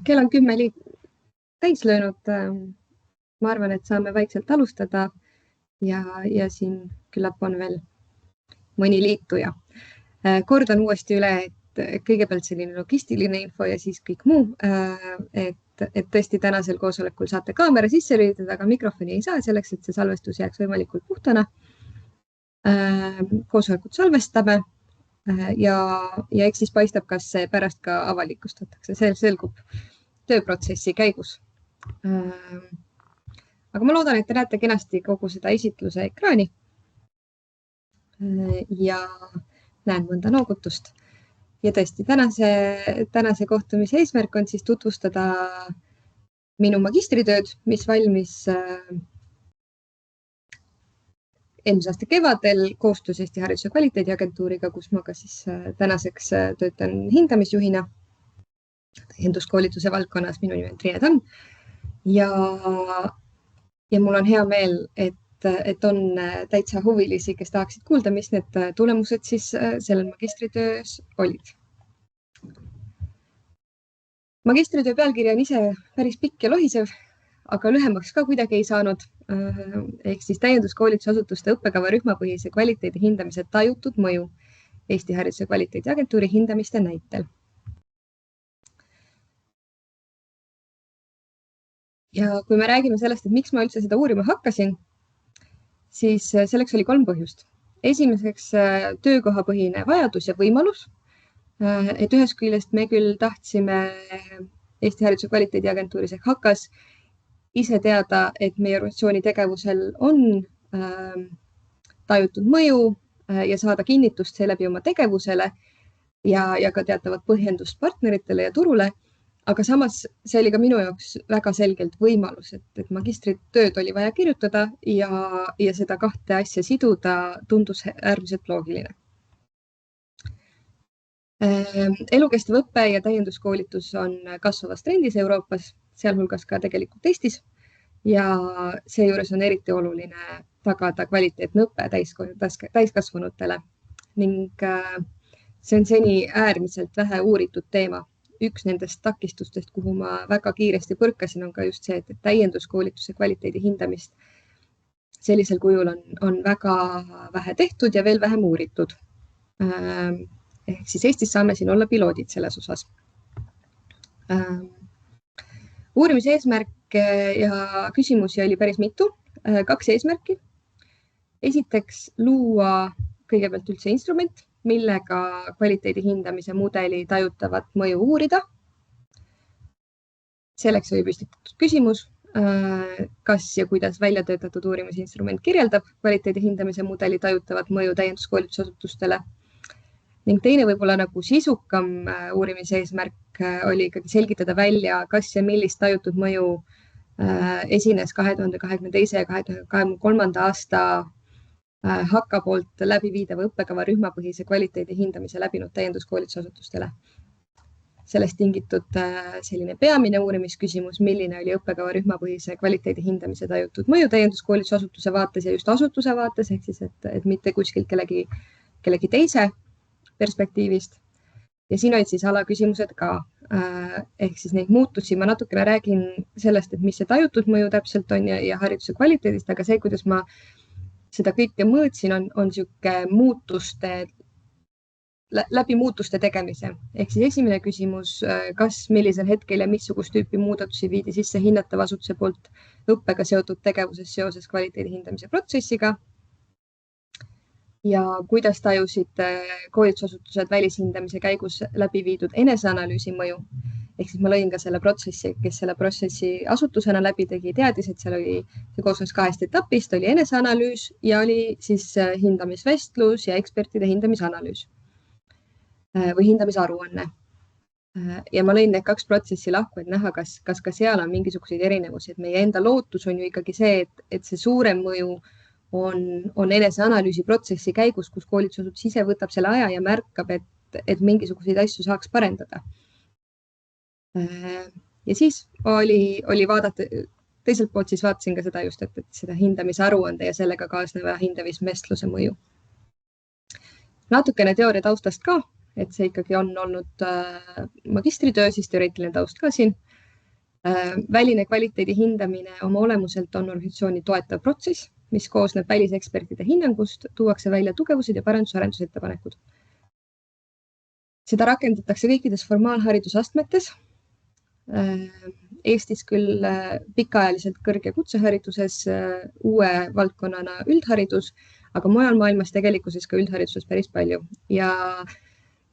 Kell on 10 täis löönud. Ma arvan, et saame vaikselt alustada ja siin küllap on veel mõni liituja. Kordan uuesti üle, et kõigepealt selline logistiline info ja siis kõik muu. Et tõesti tänasel koosolekul saate kaamera sisse lülitada, aga mikrofoni ei saa selleks, et see salvestus jääks võimalikult puhtana. Koosolekut salvestame ja eks siis paistab, kas see pärast ka avalikustatakse. See selgub tööprotsessi käigus. Aga ma loodan, et te näete kenasti kogu seda esitluse ekraani ja näen mõnda noogutust. Ja tõesti, tänase kohtumise eesmärk on siis tutvustada minu magistritööd, mis valmis eelmise aasta kevadel koostöös Eesti Hariduse Kvaliteediagentuuriga, kus ma ka siis tänaseks töötan hindamisjuhina täienduskoolituse valdkonnas. Minu nimi on Triine Tamm ja mul on hea meel, et on täitsa huvilisi, kes tahaksid kuulda, mis need tulemused siis sellel magistritöös olid. Magistritöö pealkiri on ise päris pikk ja lohisev, aga lühemaks ka kuidagi ei saanud. Ehk siis täienduskoolitusasutuste õppekava rühmapõhise kvaliteedi hindamise tajutud mõju Eesti Hariduse Kvaliteediagentuuri hindamiste näitel. Ja kui me räägime sellest, et miks ma üldse seda uurima hakkasin, siis selleks oli 3 põhjust. Esimeseks töökohapõhine vajadus ja võimalus. Et ühest küljest me küll tahtsime Eesti Hariduse Kvaliteediagentuuris ehk HAKAS ise teada, et meie organisatsiooni tegevusel on tajutud mõju ja saada kinnitust seeläbi oma tegevusele ja ka teatavat põhjendust partneritele ja turule. Aga samas see oli ka minu jaoks väga selgelt võimalus, et magistritööd oli vaja kirjutada ja seda 2 asja siduda tundus äärmiselt loogiline. Elukestev õpe ja täienduskoolitus on kasvavas trendis Euroopas, sealhulgas ka tegelikult Eestis. Ja seejuures on eriti oluline tagada kvaliteetne õpe täiskasvanutele ning see on seni äärmiselt vähe uuritud teema. Üks nendest takistustest, kuhu ma väga kiiresti põrkasin, on ka just see, et täienduskoolituse kvaliteedi hindamist sellisel kujul on väga vähe tehtud ja veel vähem uuritud. Ehk siis Eestis saame siin olla piloodid selles osas. Uurimise eesmärk ja küsimusi oli päris mitu, 2 eesmärki. Esiteks luua kõigepealt üldse instrument, millega kvaliteedi hindamise mudeli tajutavat mõju uurida. Selleks oli püstitatud küsimus, kas ja kuidas välja töötatud uurimisinstrument kirjeldab kvaliteedi hindamise mudeli tajutavat mõju täienduskoolitusasutustele. Ning teine võib-olla nagu sisukam uurimise eesmärk oli ikkagi selgitada välja, kas ja millist tajutud mõju esines 2022. ja 2023. aasta HAKA poolt läbiviidava õppekava rühmapõhise kvaliteedi hindamise läbinud täienduskoolitusasutustele. Sellest tingitud selline peamine uurimisküsimus, milline oli õppekava rühmapõhise kvaliteedi hindamise tajutud mõju täienduskoolitusasutuse vaates ja just asutuse vaates, ehk siis, et mitte kuskilt kellegi teise perspektiivist. Ja siin olid siis alaküsimused ka. Ehk siis neid muutusi ma natukene räägin sellest, et mis see tajutud mõju täpselt on ja hariduse kvaliteedist, aga see, kuidas ma seda kõike mõõtsin, on sihuke läbi muutuste tegemise. Ehk siis esimene küsimus, kas millisel hetkel ja missugust tüüpi muudatusi viidi sisse hinnatava asutuse poolt õppega seotud tegevuses seoses kvaliteedi hindamise protsessiga ja kuidas tajusid koolitusasutused välishindamise käigus läbi viidud eneseanalüüsi mõju. Ehk siis ma lõin ka selle protsessi, kes selle protsessi asutusena läbi tegi, teadis, et seal oli see koosnes 2 etapist, oli eneseanalüüs ja oli siis hindamisvestlus ja ekspertide hindamisanalüüs või hindamisaruanne. Ja ma lõin need 2 protsessi lahku, et näha, kas ka seal on mingisuguseid erinevusi. Et meie enda lootus on ju ikkagi see, et see suurem mõju on eneseanalüüsi protsessi käigus, kus koolitusasutus ise võtab selle aja ja märkab, et mingisuguseid asju saaks parendada. Ja siis oli vaadata, teiselt poolt siis vaatasin ka seda just, et seda hindamisaruande ja sellega kaasneva hindamisvestluse mõju. Natukene teooria taustast ka. et see ikkagi on olnud magistritöö, siis teoreetiline taust ka siin. Väline kvaliteedi hindamine oma olemuselt on organisatsiooni toetav protsess, mis koosneb välisekspertide hinnangust, tuuakse välja tugevused ja parandus-arendusettepanekud. Seda rakendatakse kõikides formaalharidusastmetes. Eestis küll pikaajaliselt kõrge kutsehariduses, uue valdkonnana üldharidus, aga mujal maailmas tegelikkuses ka üldhariduses päris palju. Ja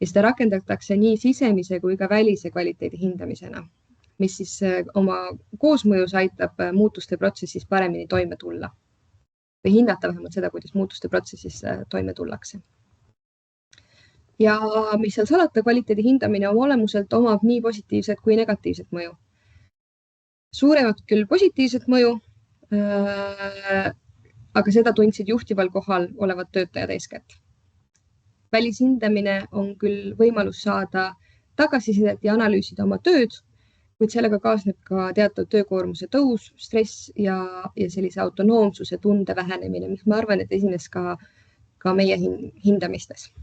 seda rakendatakse nii sisemise kui ka välise kvaliteedi hindamisena, mis siis oma koosmõjus aitab muutuste protsessis paremini toime tulla või hinnata vähemalt seda, kuidas muutuste protsessis toime tullakse. Ja mis seal salata, kvaliteedi hindamine oma olemuselt omab nii positiivset kui negatiivset mõju. Suuremat küll positiivset mõju, aga seda tundsid juhtival kohal olevad töötajad eeskätt. Välishindamine on küll võimalus saada tagasisidet ja analüüsida oma tööd, kuid sellega kaasneb ka teatud töökoormuse tõus, stress ja sellise autonoomsuse tunde vähenemine, mis ma arvan, et esines ka meie hindamistes.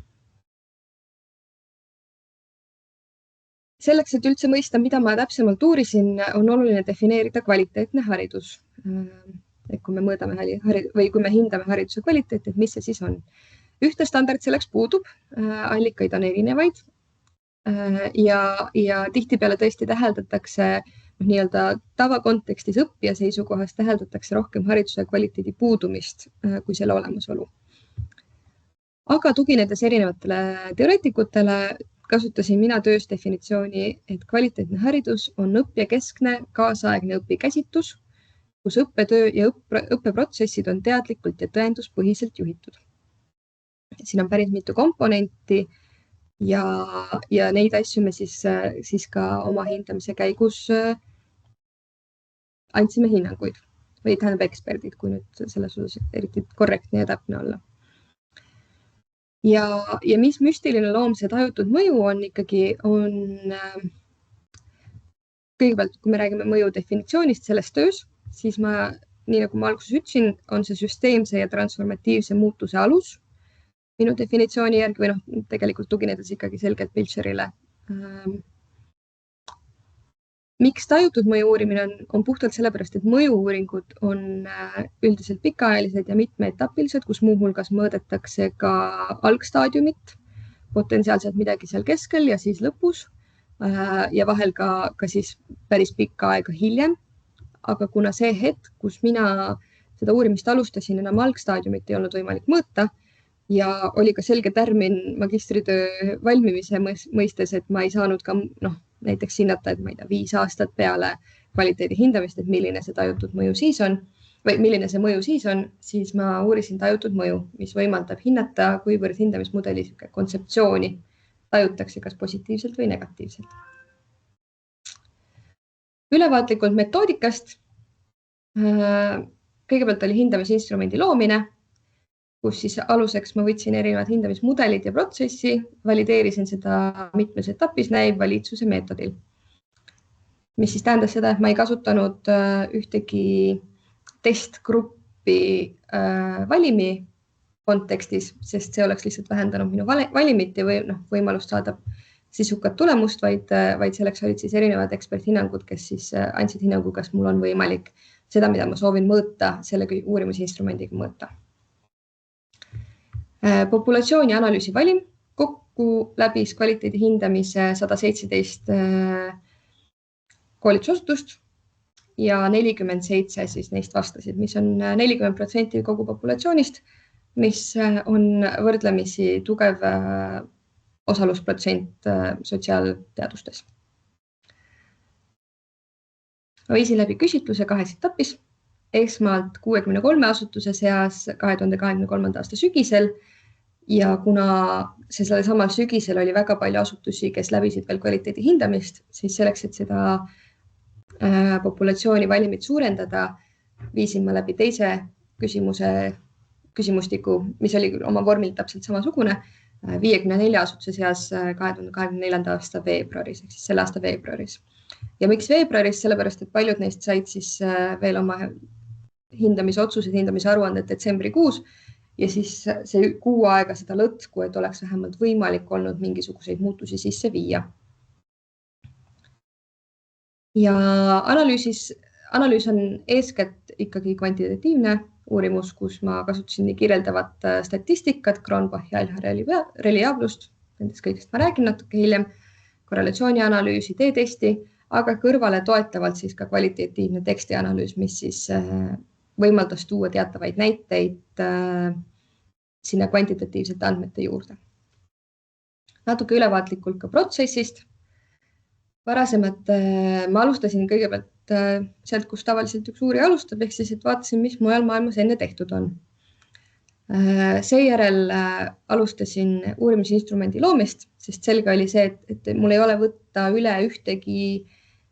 Selleks, et üldse mõista, mida ma täpsemalt uurisin, on oluline defineerida kvaliteetne haridus. Et kui me hindame hariduse kvaliteeti, et mis see siis on. Ühte standard selleks puudub, allikaid on erinevaid ja tihtipeale tõesti täheldatakse nii-öelda tavakontekstis õppija seisukohast täheldatakse rohkem hariduse kvaliteedi puudumist kui selle olemasolu. Aga tuginedes erinevatele teoreetikutele, kasutasin mina töös definitsiooni, et kvaliteetne haridus on õppijakeskne kaasaegne õpikäsitlus, kus õppetöö ja õppeprotsessid on teadlikult ja tõenduspõhiselt juhitud. Siin on päris mitu komponenti ja neid asju me siis ka oma hindamise käigus andsime hinnanguid või tähendab eksperdid, kui nüüd selles osas eriti korrektne ja täpne olla. Ja mis müstiline loomse tajutud mõju on ikkagi, kõigepealt, kui me räägime mõju definitsioonist selles töös, siis nii nagu ma alguses ütlesin, on see süsteemse ja transformatiivse muutuse alus minu definitsiooni järgi või tegelikult tuginedes ikkagi selgelt Pilcherile. Miks tajutud mõju uurimine on puhtalt sellepärast, et mõju-uuringud on üldiselt pikaajalised ja mitmeetapilised, kus muuhulgas mõõdetakse ka algstaadiumit, potentsiaalselt midagi seal keskel ja siis lõpus ja vahel ka siis päris pikka aega hiljem. Aga kuna see hetk, kus mina seda uurimist alustasin, enam algstaadiumit ei olnud võimalik mõõta ja oli ka selge tärmin magistritöö valmimise mõistes, et ma ei saanud ka näiteks hinnata, et 5 aastat peale kvaliteedi hindamist, et milline see tajutud mõju siis on või milline see mõju siis ma uurisin tajutud mõju, mis võimaldab hinnata, kuivõrd hindamismudeli kontseptsiooni tajutakse kas positiivselt või negatiivselt. Ülevaatlikult metoodikast. Kõigepealt oli hindamisinstrumendi loomine, kus siis aluseks ma võtsin erinevad hindamismudelid ja protsessi, valideerisin seda mitmes etapis näiv valitsuse meetodil. Mis siis tähendas seda, et ma ei kasutanud ühtegi testgruppi valimi kontekstis, sest see oleks lihtsalt vähendanud minu valimit ja võimalust saada sisukat tulemust, vaid selleks olid siis erinevad eksperthinnangud, kes siis andsid hinnangu, kas mul on võimalik seda, mida ma soovin mõõta, selle uurimisinstrumendiga mõõta. Populatsiooni analüüsi valim kokku läbis kvaliteedi hindamise 117 koolitusasutust ja 47 siis neist vastasid, mis on 40% kogu populatsioonist, mis on võrdlemisi tugev osalusprotsent sotsiaalteadustes. Ma viisin läbi küsitluse 2 etapis, esmalt 63 asutuse seas 2023. aasta sügisel ja kuna sellel samal sügisel oli väga palju asutusi, kes läbisid veel kvaliteedi hindamist, siis selleks, et seda populatsiooni valimit suurendada, viisin ma läbi teise küsimustiku, mis oli oma vormilt täpselt samasugune, 54 asutuse seas 2024. aasta veebruaris, ehk siis selle aasta veebruaris. Ja miks veebruaris? Sellepärast, et paljud neist said siis veel oma hindamisotsused, hindamisaruanded detsembrikuus ja siis see kuu aega seda lõtku, et oleks vähemalt võimalik olnud mingisuguseid muutusi sisse viia. Ja analüüs on eeskätt ikkagi kvantitatiivne uurimus, kus ma kasutasin nii kirjeldavat statistikat, Cronbach ja reliaablust, nendest kõigest ma räägin natuke hiljem, korrelatsioonianalüüsi, T-testi, aga kõrvale toetavalt siis ka kvalitatiivne tekstianalüüs, mis siis võimaldas tuua teatavaid näiteid sinna kvantitatiivsete andmete juurde. Natuke ülevaatlikult ka protsessist. Varasemalt ma alustasin kõigepealt sealt, kus tavaliselt üks uurija alustab, ehk siis, et vaatasin, mis mujal maailmas enne tehtud on. Seejärel alustasin uurimisinstrumendi loomist, sest selge oli see, et mul ei ole võtta üle ühtegi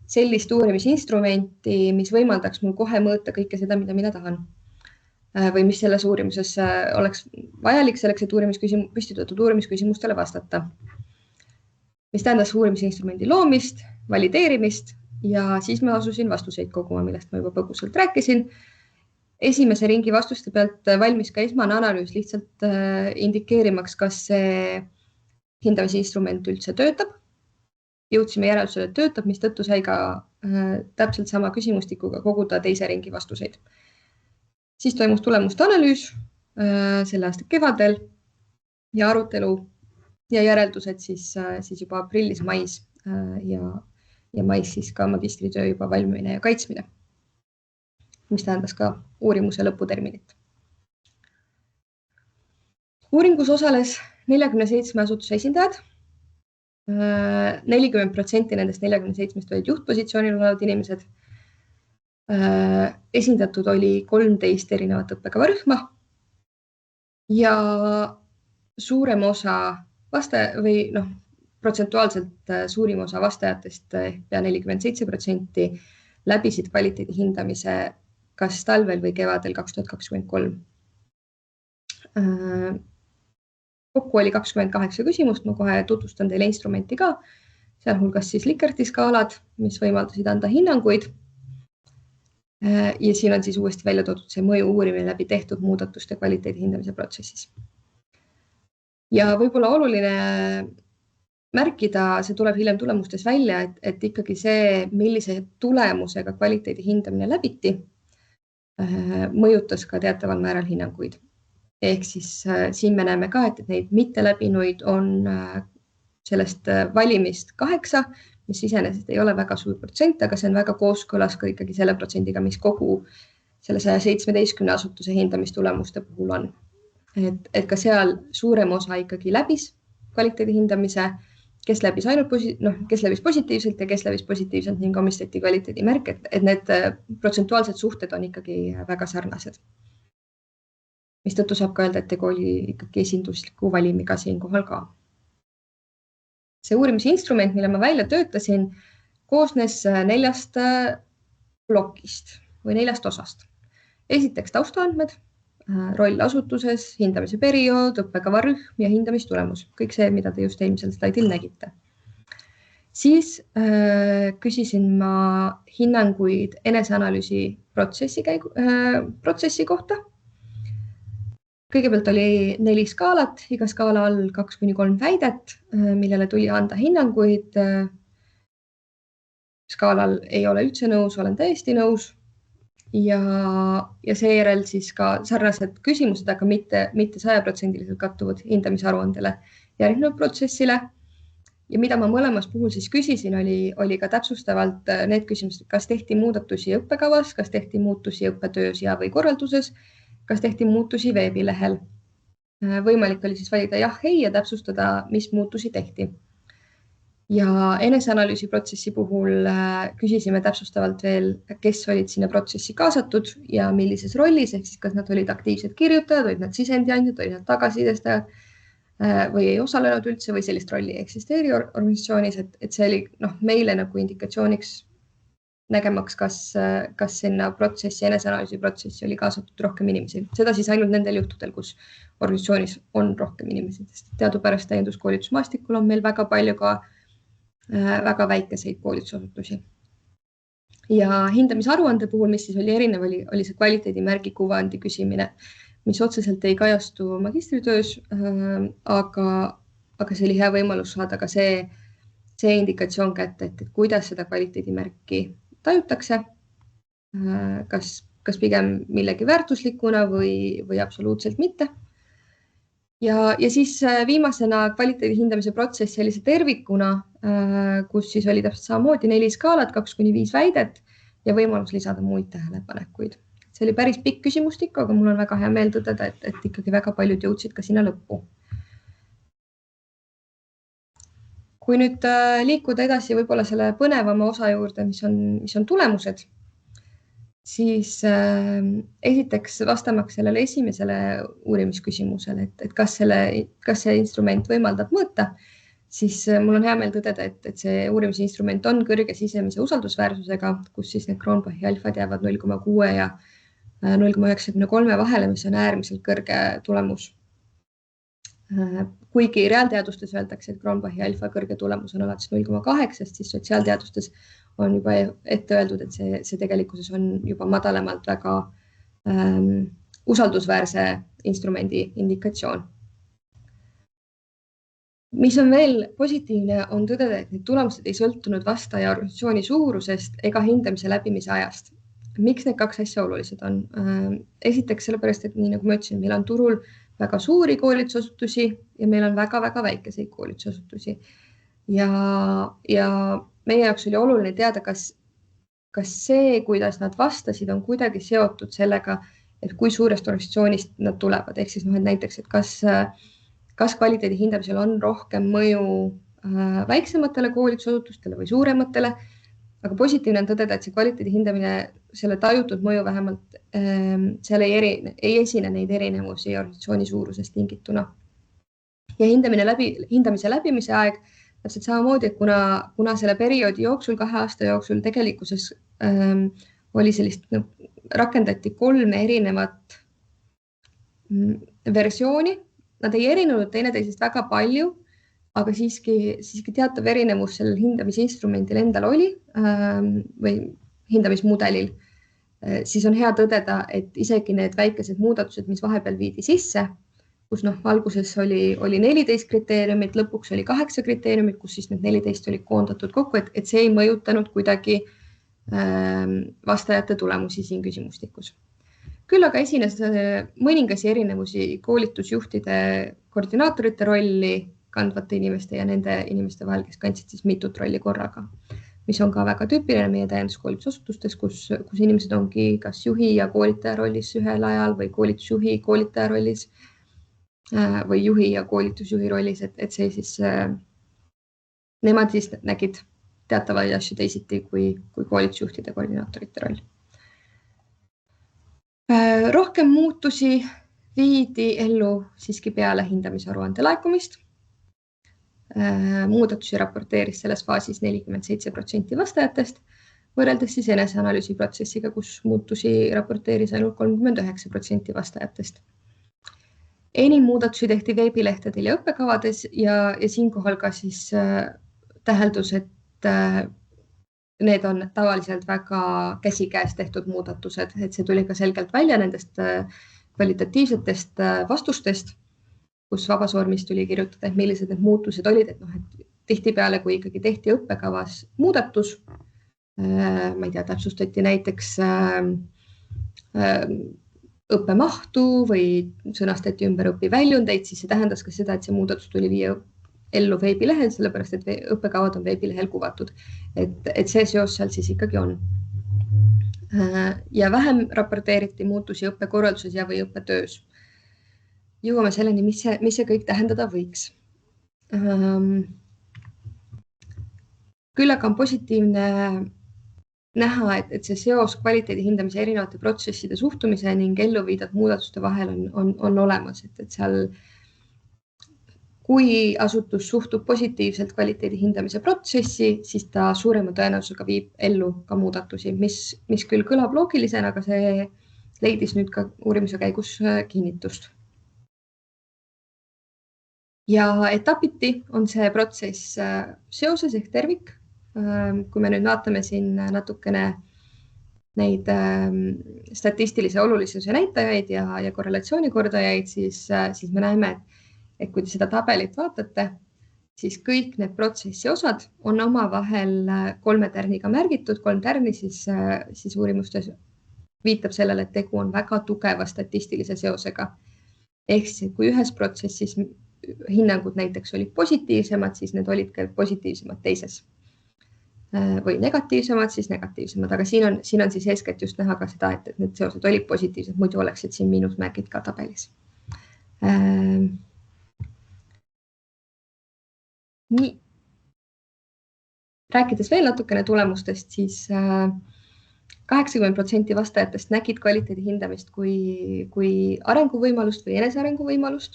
sellist uurimisinstrumenti, mis võimaldaks mul kohe mõõta kõike seda, mida mina tahan. Või mis selles uurimuses oleks vajalik selleks, et püstitatud uurimisküsimustele vastata. Mis tähendas uurimisinstrumendi loomist, valideerimist ja siis ma asusin vastuseid koguma, millest ma juba põgusalt rääkisin. Esimese ringi vastuste pealt valmis ka esmane analüüs lihtsalt indikeerimaks, kas see hindamisinstrument üldse töötab. Jõudsime järeldusele, et töötab, mis tõttu sai ka täpselt sama küsimustikuga koguda teise ringi vastuseid. Siis toimus tulemuste analüüs selle aasta kevadel ja arutelu ja järeldused siis juba aprillis-mais ja mais siis ka magistritöö juba valmimine ja kaitsmine, mis tähendas ka uurimuse lõputerminit. Uuringus osales 47 asutuse esindajad. 40% nendest 47 olid juhtpositsioonil olevad inimesed. Esindatud oli 13 erinevat õppekavarühma ja suurem osa protsentuaalselt suurim osa vastajatest ehk pea 47% läbisid kvaliteedi hindamise kas talvel või kevadel 2023. Kokku oli 28 küsimust, ma kohe tutvustan teile instrumenti ka, sealhulgas siis Likkerti skaalad, mis võimaldasid anda hinnanguid. Ja siin on siis uuesti välja toodud see mõju uurimine läbi tehtud muudatuste kvaliteedi hindamise protsessis. Ja võib-olla oluline märkida, see tuleb hiljem tulemustes välja, et ikkagi see, millise tulemusega kvaliteedi hindamine läbiti, mõjutas ka teataval määral hinnanguid. Ehk siis siin me näeme ka, et neid mitte läbinuid on sellest valimist 8, mis iseenesest ei ole väga suur protsent, aga see on väga kooskõlas ka ikkagi selle protsendiga, mis kogu selle 117 asutuse hindamistulemuste puhul on. Et ka seal suurem osa ikkagi läbis kvaliteedi hindamise, kes läbis positiivselt ja kes läbis positiivselt ning omistati kvaliteedimärk, et need protsentuaalsed suhted on ikkagi väga sarnased. Mis tõttu saab ka öelda, et tegu oli ikkagi esindusliku valimiga siinkohal ka. See uurimisinstrument, mille ma välja töötasin, koosnes 4 plokist või 4 osast. Esiteks taustaandmed, roll asutuses, hindamise periood, õppekavarühm ja hindamistulemus. Kõik see, mida te just eelmisel slaidil nägite. Siis küsisin ma hinnanguid eneseanalüüsi protsessi kohta. Kõigepealt oli 4 skaalat, iga skaala all 2-3 väidet, millele tuli anda hinnanguid. Skaalal ei ole üldse nõus, olen täiesti nõus. Ja seejärel siis ka sarnased küsimused, aga mitte 100% kattuvad hindamisaruandele järgnenud protsessile. Ja mida ma mõlemas puhul siis küsisin, oli ka täpsustavalt need küsimused, kas tehti muudatusi õppekavas, kas tehti muutusi õppetöös ja või korralduses, kas tehti muutusi veebilehel. Võimalik oli siis valida jah, ei ja täpsustada, mis muutusi tehti. Ja eneseanalüüsi protsessi puhul küsisime täpsustavalt veel, kes olid sinna protsessi kaasatud ja millises rollis, ehk siis kas nad olid aktiivsed kirjutajad, olid nad sisendiandjad, olid nad tagasisidestajad või ei osalenud üldse või sellist rolli ei eksisteeri organisatsioonis, et see oli meile nagu indikatsiooniks nägemaks, kas sinna protsessi, eneseanalüüsi protsessi oli kaasatud rohkem inimesi. Seda siis ainult nendel juhtudel, kus organisatsioonis on rohkem inimesi, sest teadupärast täienduskoolitusmaastikul on meil väga palju ka väga väikeseid koolitusasutusi. Ja hindamisaruande puhul, mis siis oli erinev, oli see kvaliteedimärgi kuvandi küsimine mis otseselt ei kajastu magistritöös, aga see oli hea võimalus saada ka see indikatsioon kätte, et kuidas seda kvaliteedimärki tajutakse, kas pigem millegi väärtuslikuna või absoluutselt mitte. Ja siis viimasena kvaliteedi hindamise protsess sellise tervikuna, kus siis oli täpselt samamoodi 4 skaalat, 2–5 väidet ja võimalus lisada muid tähelepanekuid. See oli päris pikk küsimustik, aga mul on väga hea meel tõdeda, et ikkagi väga paljud jõudsid ka sinna lõppu. Kui nüüd liikuda edasi võib-olla selle põnevama osa juurde, mis on tulemused, siis esiteks vastamaks sellele esimesele uurimisküsimusele, et kas see instrument võimaldab mõõta, siis mul on hea meel tõdeda, et see uurimisinstrument on kõrge sisemise usaldusväärsusega, kus siis need Cronbach'i alfad jäävad 0,6 ja 0,93 vahele, mis on äärmiselt kõrge tulemus. Kuigi reaalteadustes öeldakse, et Cronbach'i alfa kõrge tulemus on alates 0,8, siis sotsiaalteadustes on juba ette öeldud, et see tegelikkuses on juba madalamalt väga usaldusväärse instrumendi indikatsioon. Mis on veel positiivne, on tõdeda, et need tulemused ei sõltunud vastaja organisatsiooni suurusest ega hindamise läbimise ajast. Miks need kaks asja olulised on? Esiteks sellepärast, et nii nagu ma ütlesin, meil on turul väga suuri koolitusasutusi ja meil on väga-väga väikeseid koolitusasutusi. Ja meie jaoks oli oluline teada, kas see, kuidas nad vastasid, on kuidagi seotud sellega, et kui suurest organisatsioonist nad tulevad. Ehk siis näiteks, et kas kvaliteedi hindamisel on rohkem mõju väiksematele koolitusasutustele või suurematele. Aga positiivne on tõdeda, et see kvaliteedi hindamine, selle tajutud mõju vähemalt, seal ei esine neid erinevusi organisatsiooni suurusest tingituna. Ja hindamise läbimise aeg, täpselt samamoodi, et kuna selle perioodi jooksul, 2 aasta jooksul tegelikkuses oli sellist, rakendati 3 erinevat versiooni. Nad ei erinenud teineteisest väga palju, aga siiski teatav erinevus sellel hindamisinstrumendil endal oli või hindamismudelil, siis on hea tõdeda, et isegi need väikesed muudatused, mis vahepeal viidi sisse, kus alguses oli 14 kriteeriumit, lõpuks oli 8 kriteeriumit, kus siis need 14 oli koondatud kokku, et see ei mõjutanud kuidagi vastajate tulemusi siin küsimustikus. Küll aga esines mõningasi erinevusi koolitusjuhtide koordinaatorite rolli kandvate inimeste ja nende inimeste vahel, kes kandsid siis mitut rolli korraga, mis on ka väga tüüpiline meie täienduskoolitusasutustes, kus inimesed ongi kas juhi ja koolitaja rollis ühel ajal või koolitusjuhi koolitaja rollis või juhi ja koolitusjuhi rollis, et see siis, nemad siis nägid teatavaid asju teisiti kui koolitusjuhtide koordinaatorite roll. Rohkem muutusi viidi ellu siiski peale hindamisaruande laekumist. Muudatusi raporteeris selles faasis 47% vastajatest, võrreldes siis eneseanalüüsi protsessiga, kus muutusi raporteeris ainult 39% vastajatest. Enim muudatusi tehti veebilehtedel ja õppekavades ja siinkohal ka siis täheldus, et need on tavaliselt väga käsikäes tehtud muudatused, et see tuli ka selgelt välja nendest kvalitatiivsetest vastustest, kus vabas vormis tuli kirjutada, et millised need muutused olid, et tihtipeale, kui ikkagi tehti õppekavas muudatus, ma ei tea, täpsustati näiteks õppemahtu või sõnastati ümber õpiväljundeid, siis see tähendas ka seda, et see muudatus tuli viia ellu veebilehel, sellepärast et õppekavad on veebilehel kuvatud, et see seos seal siis ikkagi on. Ja vähem raporteeriti muutusi õppekorralduses ja või õppetöös. Jõuame selleni, mis see kõik tähendada võiks. Küll aga on positiivne näha, et see seos kvaliteedi hindamise erinevate protsesside suhtumise ning ellu viidud muudatuste vahel on olemas, et seal kui asutus suhtub positiivselt kvaliteedi hindamise protsessi, siis ta suurema tõenäosusega viib ellu ka muudatusi, mis küll kõlab loogilisena, aga see leidis nüüd ka uurimise käigus kinnitust. Ja etapiti on see protsess seoses ehk tervik. Kui me nüüd vaatame siin natukene neid statistilise olulisuse näitajaid ja korrelatsioonikordajaid, siis me näeme, et kui te seda tabelit vaatate, siis kõik need protsessi osad on omavahel 3 tärniga märgitud. 3 tärni siis uurimustes viitab sellele, et tegu on väga tugeva statistilise seosega. Ehk siis, kui ühes protsessis hinnangud näiteks olid positiivsemad, siis need olid ka positiivsemad teises. Või negatiivsemad, siis negatiivsemad. Aga siin on siis eeskätt just näha ka seda, et need seosed olid positiivsed, muidu oleksid siin miinusmärgid ka tabelis. Nii. Rääkides veel natukene tulemustest, siis 80% vastajatest nägid kvaliteedi hindamist kui arenguvõimalust või enesearenguvõimalust.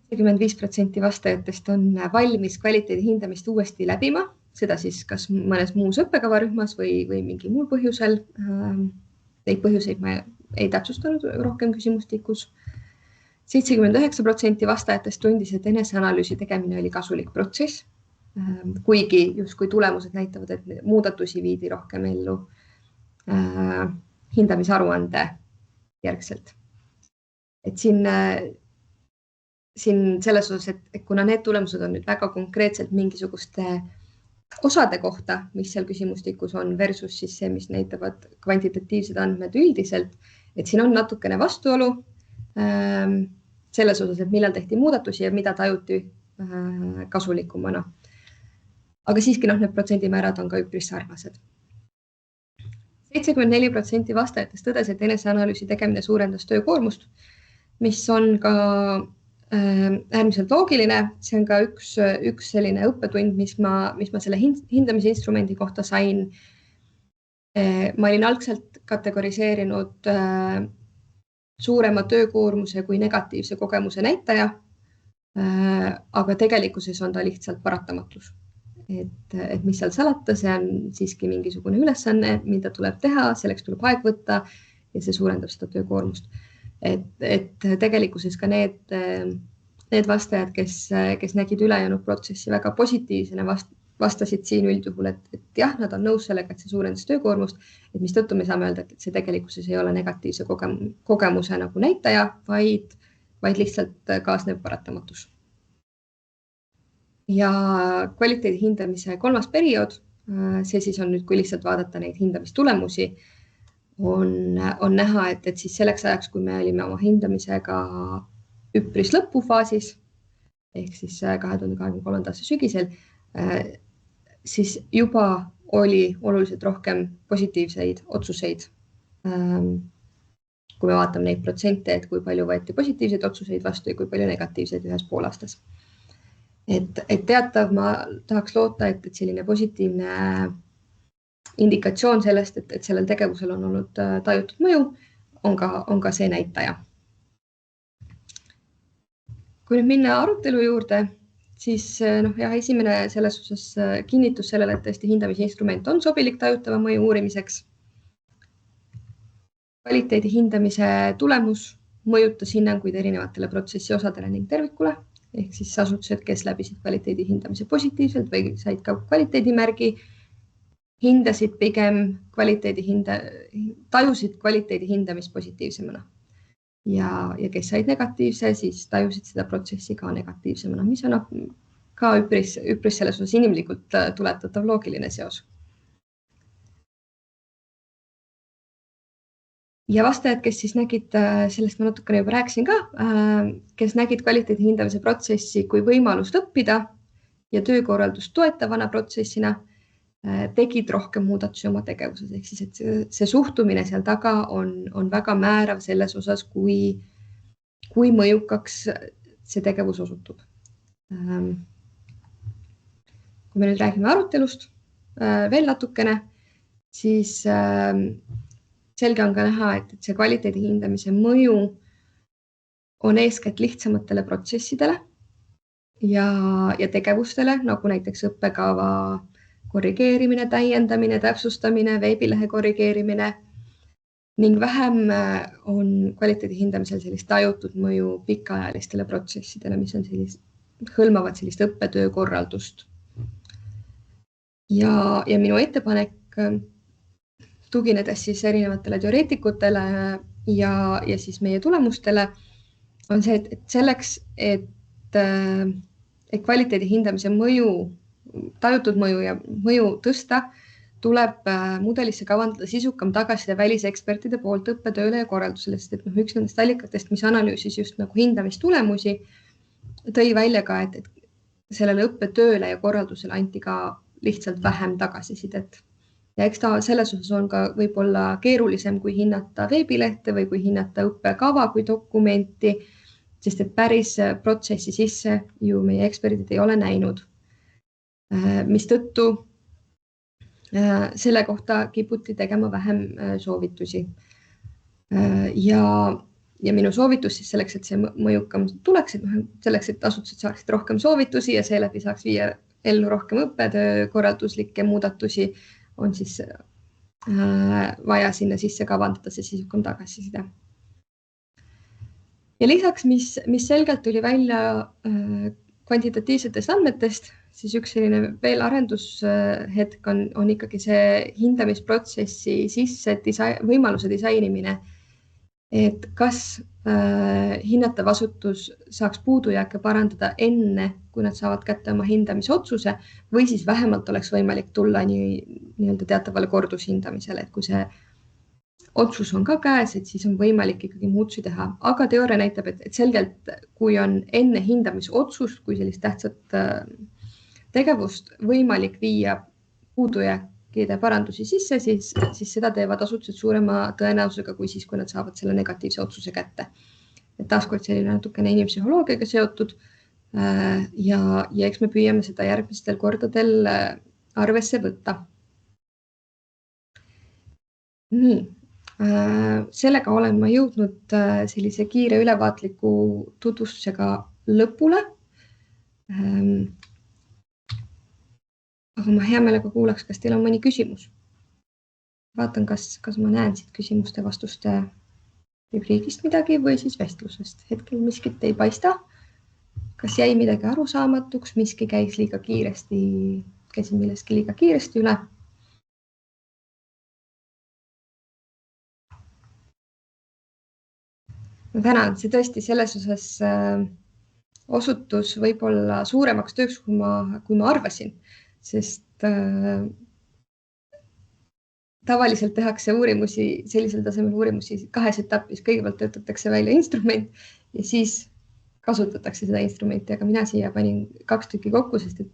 75% vastajatest on valmis kvaliteedi hindamist uuesti läbima, seda siis kas mõnes muus õppekavarühmas või mingi muul põhjusel. Neid põhjuseid ma ei täpsustanud rohkem küsimustikus. 79% vastajatest tundis, et eneseanalüüsi tegemine oli kasulik protsess, kuigi justkui tulemused näitavad, et muudatusi viidi rohkem ellu hindamisaruande järgselt. Et siin selles osas, et kuna need tulemused on nüüd väga konkreetselt mingisuguste osade kohta, mis seal küsimustikus on versus siis see, mis näitavad kvantitatiivsed andmed üldiselt, et siin on natukene vastuolu selles osas, et millal tehti muudatusi ja mida tajuti kasulikumana. Aga siiski need protsendimäärad on ka üpris sarnased. 74% vastajatest tõdes, et eneseanalüüsi tegemine suurendas töökoormust, mis on ka äärmiselt loogiline. See on ka üks selline õppetund, mis ma selle hindamisinstrumendi kohta sain. Ma olin algselt kategoriseerinud suurema töökoormuse kui negatiivse kogemuse näitaja, aga tegelikkuses on ta lihtsalt paratamatus. Et mis seal salata, see on siiski mingisugune ülesanne, mida tuleb teha, selleks tuleb aeg võtta ja see suurendab seda töökoormust. Et tegelikkuses ka need vastajad, kes nägid ülejäänud protsessi väga positiivsena, vastasid siin üldjuhul, et jah, nad on nõus sellega, et see suurendas töökoormust, et mis tõttu me saame öelda, et see tegelikkuses ei ole negatiivse kogemuse nagu näitaja, vaid lihtsalt kaasnev paratamatus. Ja kvaliteedi hindamise 3. periood, see siis on nüüd, kui lihtsalt vaadata neid hindamistulemusi, on näha, et siis selleks ajaks, kui me olime oma hindamisega üpris lõpufaasis, ehk siis 2023. aasta sügisel, siis juba oli oluliselt rohkem positiivseid otsuseid. Kui me vaatame neid protsente, et kui palju võeti positiivseid otsuseid vastu ja kui palju negatiivseid ühes poolaastas. Et teatav, ma tahaks loota, et selline positiivne indikatsioon sellest, et sellel tegevusel on olnud tajutud mõju, on ka see näitaja. Kui nüüd minna arutelu juurde, siis esimene selles osas kinnitus sellele, et tõesti hindamisinstrument on sobilik tajutava mõju uurimiseks. Kvaliteedi hindamise tulemus mõjutas hinnanguid erinevatele protsessi osadele ning tervikule, ehk siis asutused, kes läbisid kvaliteedi hindamise positiivselt või said ka kvaliteedimärgi, hindasid pigem tajusid kvaliteedi hindamist positiivsemana. Ja kes said negatiivse, siis tajusid seda protsessi ka negatiivsemana, mis on ka üpris selles osas inimlikult tuletatav loogiline seos. Ja vastajad, kes siis nägid, sellest ma natukene juba rääkisin ka, kes nägid kvaliteedi hindamise protsessi kui võimalust õppida ja töökorraldust toetavana protsessina, tegid rohkem muudatusi oma tegevuses. Ehk siis, et see suhtumine seal taga on väga määrav selles osas, kui mõjukaks see tegevus osutub. Kui me nüüd räägime arutelust veel natukene, siis selge on ka näha, et see kvaliteedi hindamise mõju on eeskätt lihtsamatele protsessidele ja tegevustele, nagu näiteks õppekava korrigeerimine, täiendamine, täpsustamine, veebilehe korrigeerimine ning vähem on kvaliteedi hindamisel sellist tajutud mõju pikaajalistele protsessidele, mis on hõlmavad sellist õppetöö korraldust. Ja minu ettepanek tuginedes siis erinevatele teoreetikutele ja siis meie tulemustele, on see, et selleks, et kvaliteedi hindamise mõju, tajutud mõju ja mõju tõsta, tuleb mudelisse kavandada sisukam tagasiside välisekspertide poolt õppetööle ja korraldusele, sest et üks nendest allikatest, mis analüüsis just nagu hindamistulemusi, tõi välja ka, et sellele õppetööle ja korraldusele anti ka lihtsalt vähem tagasisidet. Ja eks ta selles osas on ka võib-olla keerulisem, kui hinnata veebilehte või kui hinnata õppekava kui dokumenti, sest et päris protsessi sisse ju meie eksperdid ei ole näinud. Mistõttu selle kohta kiputi tegema vähem soovitusi. Ja minu soovitus siis selleks, et see mõjukam tuleks, et selleks, et asutused saaksid rohkem soovitusi ja seeläbi saaks viia ellu rohkem õppetöö korralduslikke muudatusi, on siis vaja sinna sisse kavandada see sisukam tagasiside. Ja lisaks, mis selgelt tuli välja kvantitatiivsetest andmetest, siis üks selline veel arendushetk on ikkagi see hindamisprotsessi sisse võimaluse disainimine, et kas hinnatav asutus saaks puudujääke parandada enne, kui nad saavad kätte oma hindamisotsuse, või siis vähemalt oleks võimalik tulla nii-öelda teatavale kordushindamisele, et kui see otsus on ka käes, et siis on võimalik ikkagi muutusi teha. Aga teooria näitab, et selgelt, kui on enne hindamisotsust, kui sellist tähtsat tegevust võimalik viia puudujääkide parandusi sisse, siis seda teevad asutused suurema tõenäosusega kui siis, kui nad saavad selle negatiivse otsuse kätte. Et taaskord selline natukene inimpsühholoogiaga seotud ja eks me püüame seda järgmistel kordadel arvesse võtta. Nii, sellega olen ma jõudnud sellise kiire ülevaatliku tutvustusega lõpule. Aga ma hea meelega kuulaks, kas teil on mõni küsimus. Vaatan, kas ma näen siit küsimuste vastuste rubriigist midagi või siis vestlusest. Hetkel miskit ei paista. Kas jäi midagi arusaamatuks, miski käisin millestki liiga kiiresti üle. Ma tänan, see tõesti selles osas osutus võib-olla suuremaks tööks, kui ma arvasin, sest tavaliselt tehakse sellisel tasemel uurimusi 2 etapis. Kõigepealt töötatakse välja instrument ja siis kasutatakse seda instrumenti, aga mina siia panin 2 tükki kokku, sest et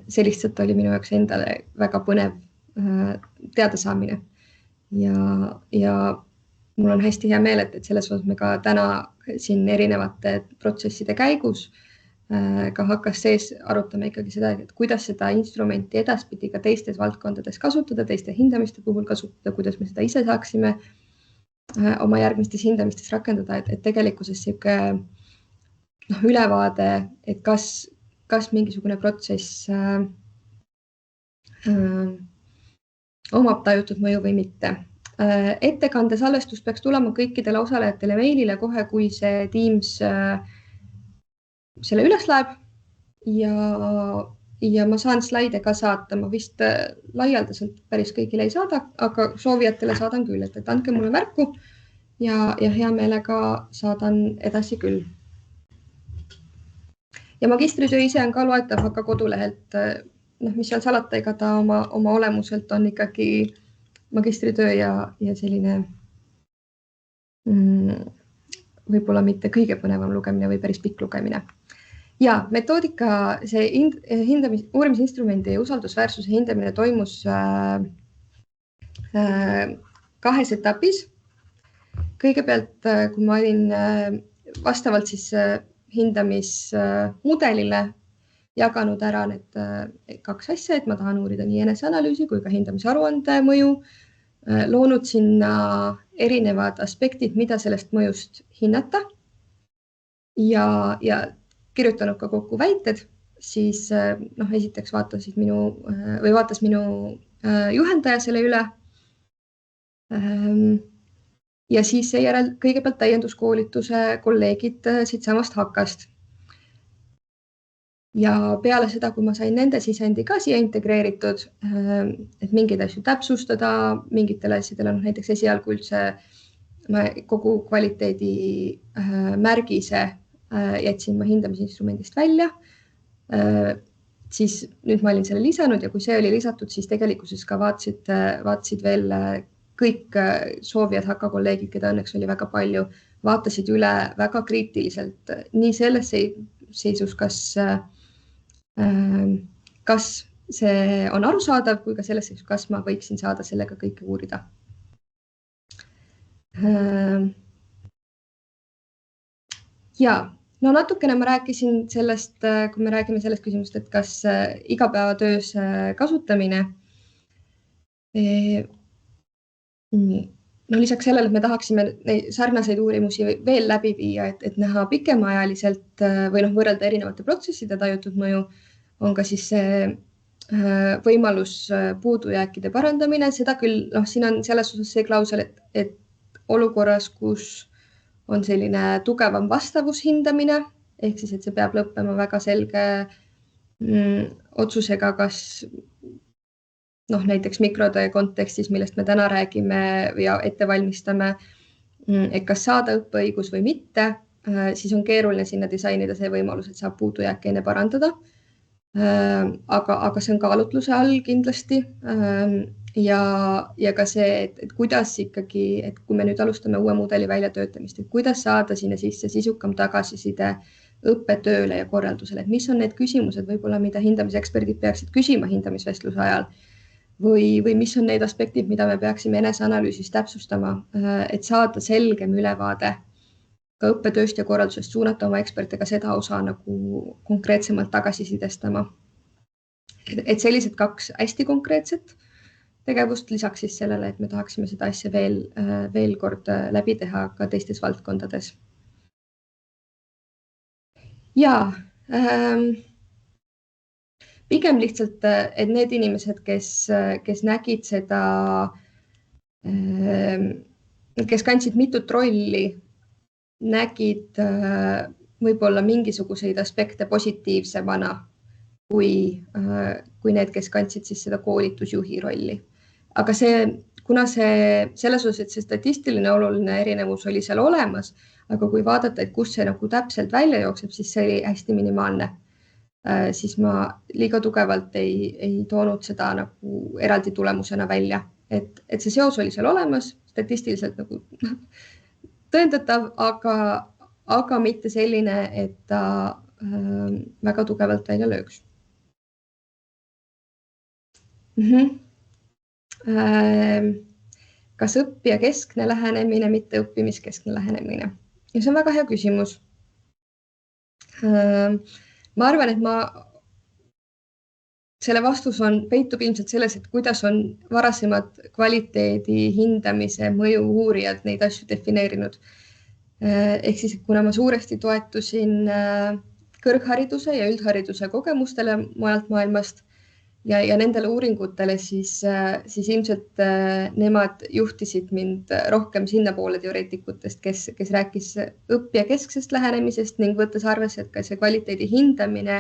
see lihtsalt oli minu jaoks endale väga põnev teadasaamine. Ja mul on hästi hea meel, et selles osas me ka täna siin erinevate protsesside käigus ka HKS arutame ikkagi seda, et kuidas seda instrumenti edaspidi ka teistes valdkondades kasutada, teiste hindamiste puhul kasutada, kuidas me seda ise saaksime oma järgmistes hindamistes rakendada, et tegelikkuses ülevaade, et kas mingisugune protsess omab tajutud mõju või mitte. Ettekande salvestus peaks tulema kõikidele osalejatele meilile kohe, kui see Teams selle üles läheb ja ma saan slaide ka saata. Ma vist laialdaselt päris kõigile ei saada, aga soovijatele saadan küll, et andke mulle märku ja hea meelega saadan edasi küll. Ja magistritöö ise on ka loetav HK kodulehelt, mis seal salata, ega ta oma olemuselt on ikkagi magistritöö ja selline võib-olla mitte kõige põnevam lugemine või päris pikk lugemine. Ja metoodika, see uurimisinstrumendi usaldusväärsuse hindamine toimus 2 etapis. Kõigepealt, kui ma olin vastavalt siis hindamismudelile jaganud ära need 2 asja, et ma tahan uurida nii eneseanalüüsi kui ka hindamisaruande mõju, loonud sinna erinevad aspektid, mida sellest mõjust hinnata ja kirjutanud ka kokku väited, siis esiteks vaatas minu juhendaja selle üle. Ja siis seejärel kõigepealt täienduskoolituse kolleegid siit samast HKast. ja peale seda, kui ma sain nende sisendi ka siia integreeritud, et mingeid asju täpsustada, mingitele asjadele, näiteks esialgu üldse kogu kvaliteedi märgise jätsin ma hindamisinstrumendist välja. Siis nüüd ma olin selle lisanud ja kui see oli lisatud, siis tegelikkuses ka vaatasid veel kõik soovijad HK-kolleegid, keda õnneks oli väga palju, vaatasid üle väga kriitiliselt nii selles seisus, kas see on arusaadav, kui ka selles seisus, kas ma võiksin saada sellega kõike uurida. Ja, no natukene ma rääkisin sellest, kui me räägime sellest küsimust, et kas igapäevatöös kasutamine. No lisaks sellele, et me tahaksime sarnaseid uurimusi veel läbi viia, et näha pikemaajaliselt või võrrelda erinevate protsesside tajutud mõju, on ka siis see võimalus puudujääkide parandamine. Seda küll, siin on selles osas see klausel, et olukorras, kus on selline tugevam vastavushindamine, ehk siis, et see peab lõppema väga selge otsusega, kas näiteks mikrotöö kontekstis, millest me täna räägime ja ette valmistame, et kas saada õppeõigus või mitte, siis on keeruline sinna disainida see võimalus, et saab puudujääke enne parandada. Aga see on kaalutluse all kindlasti. Ja ka see, et kuidas ikkagi, et kui me nüüd alustame uue mudeli väljatöötamist, et kuidas saada sinna sisse sisukam tagasiside õppetööle ja korraldusele, et mis on need küsimused võib-olla, mida hindamiseksperdid peaksid küsima hindamisvestluse ajal või mis on need aspektid, mida me peaksime eneseanalüüsis täpsustama, et saada selgem ülevaade ka õppetööst ja korraldusest, suunata oma eksperte ka seda osa nagu konkreetsemalt tagasisidestama. Et sellised kaks hästi konkreetset tegevust lisaks siis sellele, et me tahaksime seda asja veel kord läbi teha ka teistes valdkondades. Ja pigem lihtsalt, et need inimesed, kes nägid seda, kes kandsid mitut rolli, nägid võib-olla mingisuguseid aspekte positiivsemana kui need, kes kandsid siis seda koolitusjuhi rolli. Aga kuna selles osas, et see statistiline oluline erinevus oli seal olemas, aga kui vaadata, et kus see nagu täpselt välja jookseb, siis see oli hästi minimaalne. Siis ma liiga tugevalt ei toonud seda nagu eraldi tulemusena välja, et see seos oli seal olemas, statistiliselt nagu tõendatav, aga mitte selline, et ta väga tugevalt välja lööks. Kas õppijakeskne lähenemine, mitte õppimiskeskne lähenemine? Ja see on väga hea küsimus. Ma arvan, et selle vastus peitub ilmselt selles, et kuidas on varasemad kvaliteedi hindamise mõju uurijad neid asju defineerinud. Ehk siis, kuna ma suuresti toetusin kõrghariduse ja üldhariduse kogemustele mujalt maailmast ja nendele uuringutele, siis ilmselt nemad juhtisid mind rohkem sinna poole teoreetikutest, kes rääkis õppijakesksest lähenemisest ning võttes arvesse, et ka see kvaliteedi hindamine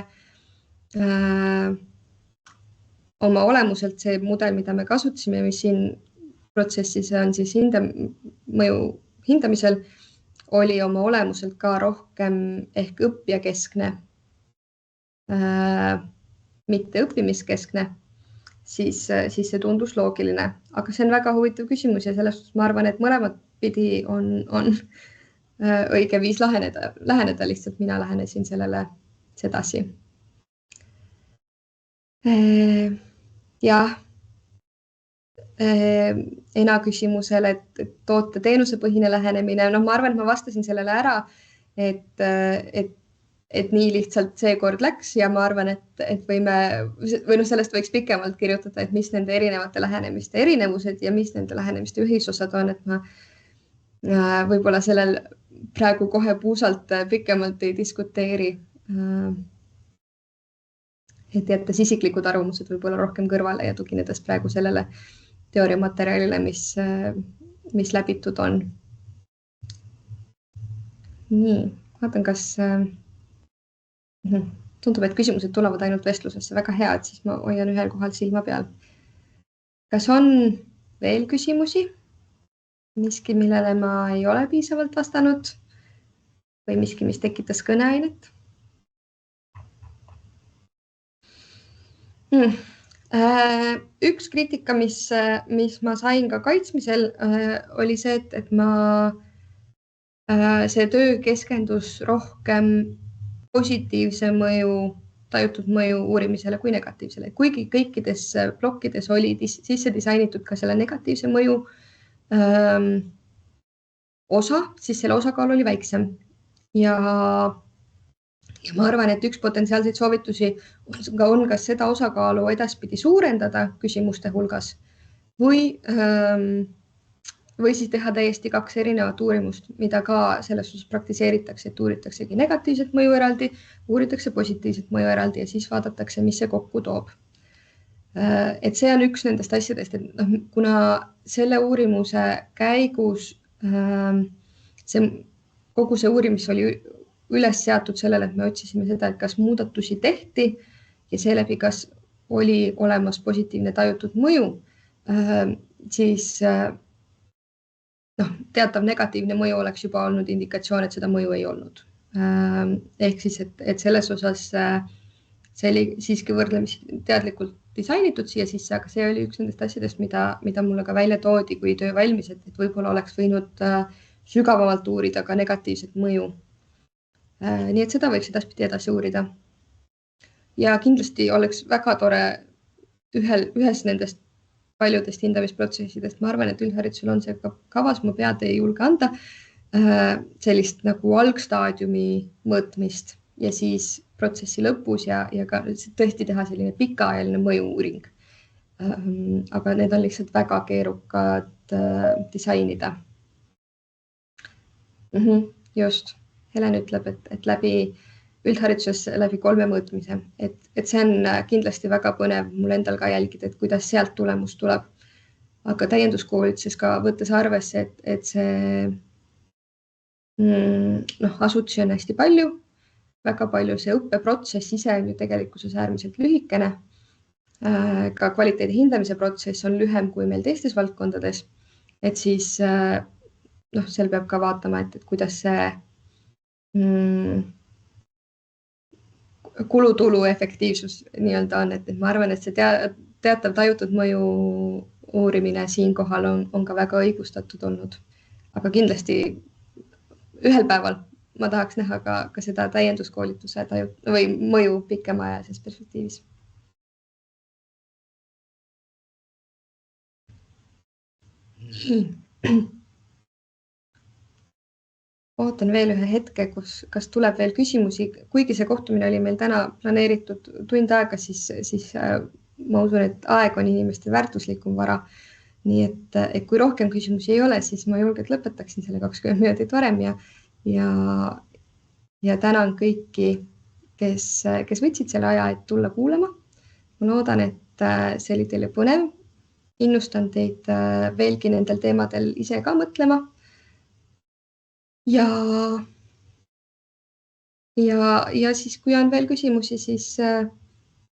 oma olemuselt see mudel, mida me kasutasime, mis siin protsessis on siis mõju hindamisel, oli oma olemuselt ka rohkem ehk õppijakeskne, mitte õppimiskeskne, siis see tundus loogiline. Aga see on väga huvitav küsimus ja selles ma arvan, et mõlemat pidi on õige viis läheneda, lihtsalt mina lähenesin sellele sedasi. Jah, Ena küsimusele, et toote teenusepõhine lähenemine. Ma arvan, et ma vastasin sellele ära, et nii lihtsalt seekord läks ja ma arvan, et sellest võiks pikemalt kirjutada, et mis nende erinevate lähenemiste erinevused ja mis nende lähenemiste ühisosad on, et ma võib-olla sellel praegu kohe puusalt pikemalt ei diskuteeri. Et jättes isiklikud arvamused võib-olla rohkem kõrvale ja tuginedes praegu sellele teooriamaterjalile, mis läbitud on. Nii, vaatan, kas Tundub, et küsimused tulevad ainult vestlusesse. Väga hea, et siis ma hoian ühel kohal silma peal. Kas on veel küsimusi? Miski, millele ma ei ole piisavalt vastanud või miski, mis tekitas kõneainet? Üks kriitika, mis ma sain ka kaitsmisel, oli see, et see töö keskendus rohkem positiivse mõju, tajutud mõju uurimisele kui negatiivsele. Kuigi kõikides plokkides oli sisse disainitud ka selle negatiivse mõju osa, siis selle osakaal oli väiksem. Ja ma arvan, et üks potentsiaalseid soovitusi on kas seda osakaalu edaspidi suurendada küsimuste hulgas või siis teha täiesti 2 erinevat uurimust, mida ka selles osas praktiseeritakse, et uuritaksegi negatiivset mõju eraldi, uuritakse positiivset mõju eraldi ja siis vaadatakse, mis see kokku toob. Et see on üks nendest asjadest, et kuna selle uurimuse käigus kogu see uurimus oli üles seatud sellele, et me otsisime seda, et kas muudatusi tehti ja seeläbi, kas oli olemas positiivne tajutud mõju, siis teatav negatiivne mõju oleks juba olnud indikatsioon, et seda mõju ei olnud. Ehk siis, et selles osas see oli siiski võrdlemisi teadlikult disainitud siia sisse, aga see oli üks nendest asjadest, mida mulle ka välja toodi, kui töö valmis, et võib-olla oleks võinud sügavamalt uurida ka negatiivset mõju. Nii et seda võiks edaspidi edasi uurida. Ja kindlasti oleks väga tore ühes nendest paljudest hindamisprotsessidest. Ma arvan, et üldharidusel on see ka kavas, ma pead ei julge anda sellist nagu algstaadiumi mõõtmist ja siis protsessi lõpus ja ka tõesti teha selline pikaajaline mõju-uuring. Aga need on lihtsalt väga keerukad disainida. Just. Helen ütleb, et läbi üldhariduses läbi 3 mõõtmise, et see on kindlasti väga põnev mul endal ka jälgida, et kuidas sealt tulemus tuleb. Aga täienduskoolituses ka võttes arvesse, et see asutusi on hästi palju, väga palju see õppeprotsess ise on ju tegelikkuses äärmiselt lühikene. Ka kvaliteedi hindamise protsess on lühem kui meil teistes valdkondades, et siis seal peab ka vaatama, et kuidas see kulutulu efektiivsus nii-öelda on, et ma arvan, et see teatav tajutud mõju uurimine siinkohal on ka väga õigustatud olnud. Aga kindlasti ühel päeval ma tahaks näha ka seda täienduskoolituse või mõju pikemaajalises perspektiivis. Ootan veel ühe hetke, kas tuleb veel küsimusi. Kuigi see kohtumine oli meil täna planeeritud tund aega, siis ma usun, et aeg on inimestel väärtuslikum vara. Nii et kui rohkem küsimusi ei ole, siis ma julgelt lõpetaksin selle 20 minutit varem ja tänan kõiki, kes võtsid selle aja, et tulla kuulama. Ma loodan, et see oli teile põnev. Innustan teid veelgi nendel teemadel ise ka mõtlema. Ja siis, kui on veel küsimusi, siis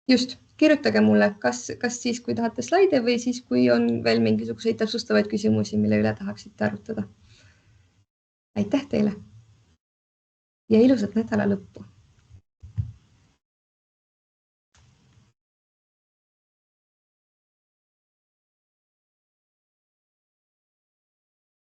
just kirjutage mulle, kas siis, kui tahate slaide või siis, kui on veel mingisuguseid täpsustavaid küsimusi, mille üle tahaksite arutada. Aitäh teile ja ilusat nädala lõppu!